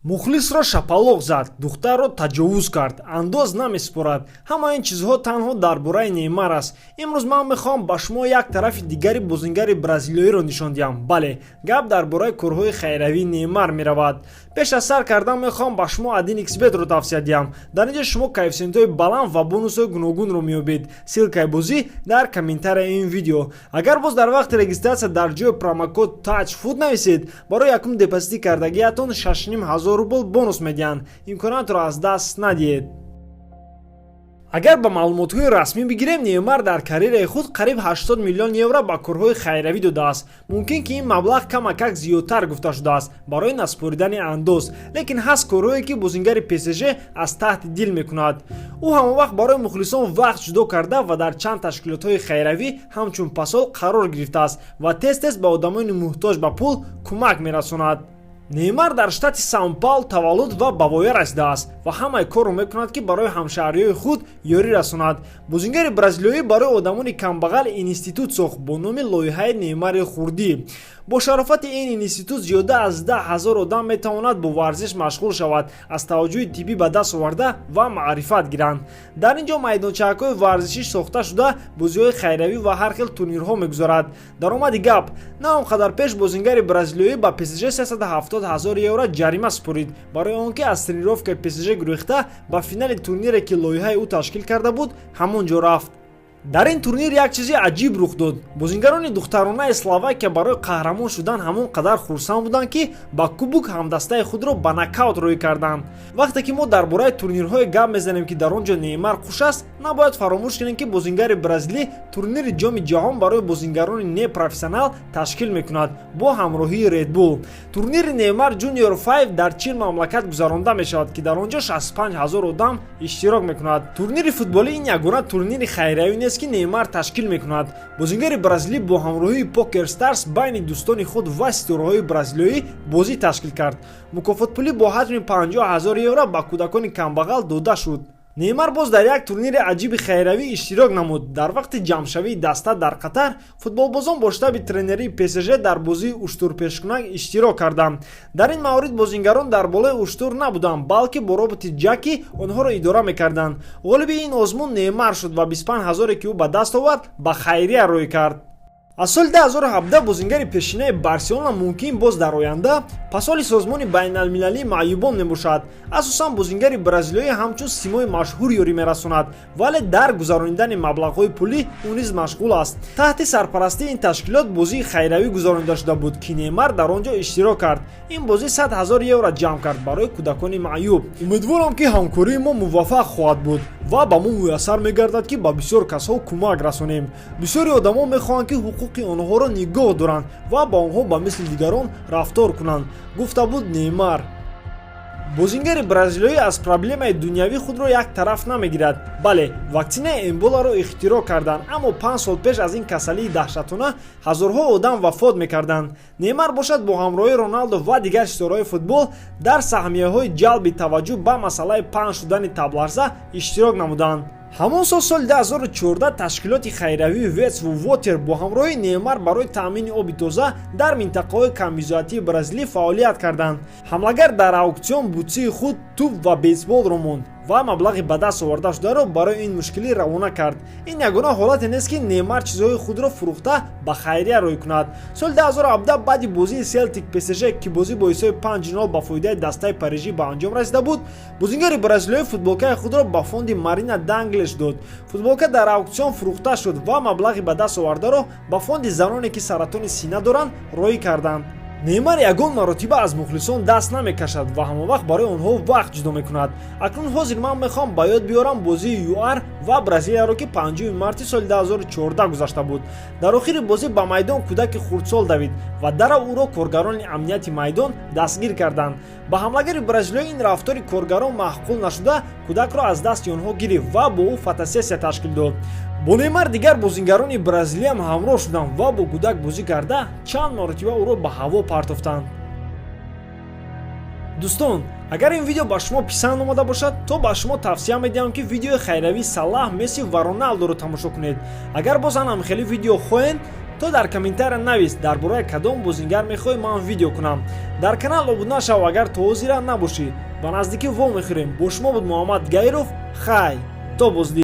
мухлисро шапалоқ зад, духтарро таҷовуз кард, андоз намеспорад. Ҳама ин чизҳо танҳо дар бораи Неймар аст. Имрӯз ман мехоҳам ба шумо як тарафи дигари бозингари бразилиёиро нишон диҳам. Бале, гап дар бораи корҳои хайравии Неймар меравад. пеш аз сар кардан мехоҳам ба шумо 1xbet-ро тавсия диҳам. Дар инҷо шумо коэффициентҳои баланд ва бонусҳои гуногунро меёбед. Силкаи бозӣ дар комментарияи ин видео. Агар боз дар вақти регистратсия дар ҷои промокод TOUCHFOOD нависед, барои якум депозити кардагиатон 6500 рубл бонус медиҳанд. Имконатро аз даст надиҳед. агар ба маълумотҳои расмӣ бигирем, Неймар дар карьераи худ қариб 80 миллион евро ба корҳои хайравӣ додааст. Мумкин ки ин маблағ камакак зиёдтар гуфта шудааст барои наспоридани андоз, лекин ҳаст корҳое ки бозингари ПСЖ аз таҳти дил мекунад. ӯ ҳамавақт барои мухлисон вақт ҷудо карда ва дар чанд ташкилотҳои хайравӣ ҳамчун посол қарор гирифтааст ва тез ба одамони муҳтоҷ ба пул кӯмак мерасонад. Неймар дар штати Сан-Паулу таваллуд ва ба воя расидааст ва ҳамаи корро мекунад ки барои ҳамшаҳриҳои худ ёрӣ расонад. Бозингари бразилиёӣ барои одамони камбағал институт сохт бо номи лоиҳаи Неймари хурдӣ. бо шарофати ин институт зиёда аз 10 000 одам метавонад бо варзиш машғул шавад, аз таваҷҷӯҳи тиббӣ ба даст оварда ва маърифат гиранд. дар ин ҷо майдончаҳакҳои варзишӣ сохта шуда бозиҳои хайравӣ ва ҳар хел турнирҳо мегузарад. даромади гап, на он қадар пеш бозингари бразилиёӣ ба ПСЖ 370 000 евро ҷарима спорид барои он ки аз тренировкаи ПСЖ гурехта ба финали турнире ки лоиҳаи ӯ ташкил карда буд ҳамон ҷо рафт. дар ин турнир як чизи аҷиб рух дод. бозингарони духтаронаи Словакия барои қаҳрамон шудан ҳамон қадар хурсанд буданд ки ба кубок ҳамдастаи худро ба нокаут роӣ карданд. вақте ки мо дар бораи турнирҳои гап мезанем ки дар он ҷо Неймар хуш аст, набояд фаромӯш кунем ки бозингари бразилӣ турнири ҷоми ҷаҳон барои бозингарони непрофессионал ташкил мекунад бо ҳамроҳии Red Bull. турнири Неймар Junior 5 дар 40 мамлакат гузаронда мешавад ки дар он ҷо 65 000 одам иштирок мекунад. турнири футболӣ ин ягона турнири хайравӣ нест ки Неймар ташкил мекунад. бозингари бразилӣ бо ҳамроҳии Poker Stars байни дӯстони худ ва ситораҳои бразилиёӣ бозӣ ташкил кард. мукофотпулӣ бо ҳаҷми 50 000 евро ба кӯдакони камбағал дода шуд. Неймар боз дар як турнири аҷиби хайравӣ иштирок намуд. дар вақти ҷамъшавии даста дар Қатар, футболбозон бо штаби тренерии ПСЖ дар бозии уштурпешкунак иштирок карданд. дар ин маворид бозингарон дар болои уштур набуданд, балки бо роботи ҷаки онҳоро идора мекарданд. ғолиби ин озмун Неймар шуд ва 25 000 ки ӯ ба даст овард ба хайрия рӯй кард. аз соли 2017 бозингари пешинаи Барселона мумкин боз дар оянда посоли созмони байналмилалии маъюбон мебошад. асосан бозингари бразилиёӣ ҳамчун симои машҳур ёрӣ мерасонад, вале дар гузаронидани маблағҳои пулӣ ӯ низ машғул аст. таҳти сарпарастии ин ташкилот бозии хайравӣ гузаронида шуда буд ки Неймар дар он ҷо иштирок кард. ин бозӣ 100 000 евро ҷамъ кард барои кӯдакони маъюб. умедворам ки ҳамкории мо муваффақ хоҳад буд ва ба мо муяссар мегардад ки ба бисёр касҳо кӯмак расонем. бисёри одамон мехоҳанд ки ҳуқуқи онҳоро нигоҳ доранд ва ба онҳо ба мисли дигарон рафтор кунанд, гуфта буд Неймар. бозингари бразилиёӣ аз проблемаи дунявӣ худро як тараф намегирад. бале, ваксинаи Эмболаро ихтироъ карданд, аммо 5 сол пеш аз ин касалии даҳшатона ҳазорҳо одам вафот мекарданд. Неймар бошад бо ҳамроҳии Роналдо ва дигар ситораҳои футбол дар саҳмияҳои ҷалби таваҷҷӯҳ ба масъалаи паҳн шудани табларза иштирок намуданд. ҳамон сол соли 2014 ташкилоти хайравии Вец Вотер бо ҳамроҳи Неймар барои таъмини оби тоза дар минтақаҳои камбизоатии Бразилӣ фаъолият карданд. ҳамлагар дар ауксион бутсии худ туп ва бейсболро монд ва маблағи ба даст овардашударо барои ин мушкилӣ равона кард. ин ягона ҳолате нест ки Неймар чизҳои худро фурӯхта ба хайрия рӯй кунад. соли 2017 баъди бозии Селтик ПСЖ ки бозӣ бо ҳисоби 5-0 ба фоидаи дастаи Парижӣ ба анҷом расида буд, бозингари бразилиёӣ футболкаи худро ба фонди Марина Данглеш дод. футболка дар ауксион фурӯхта шуд ва маблағи ба даст овардаро ба фонди заноне ки саратони сина доранд рӯй карданд. Неймар ягон маротиба аз мухлисон даст намекашад ва ҳамавақт барои онҳо вақт ҷудо мекунад. акнун ҳозир ман мехоҳам ба ёд биёрам бозии ЮАР ва Бразилияро ки 5 марти соли 2014 гузашта буд. дар охири бозӣ ба майдон кӯдаки хурдсол давид ва дара ӯро коргарони амнияти майдон дастгир карданд. ба ҳамлагари бразилиё ин рафтори коргарон маъқул нашуда, кӯдакро аз дасти онҳо гирифт ва бо ӯ фотосессия ташкил дод. бо Неймар дигар бозингарони Бразилиям ҳамроҳ шуданд ва бо кӯдак бозӣ карда чанд маротиба ӯро ба ҳаво партофтанд. дӯстон, агар ин видео ба шумо писанд омада бошад, то ба шумо тавсия медиҳам ки видеои хайравии Салаҳ, Месси ва Роналдоро тамошо кунед. агар боз ҳам ҳамхели видео хоҳед, то дар комментария навис дар бораи кадом бозингар мехоҳӣ ман видео кунам. Дар канал обуд нашав агар то ҳозира набошӣ. Ба наздикӣ во мехӯрем. Бо шумо буд Муҳаммад Гайров. Хай то боздид.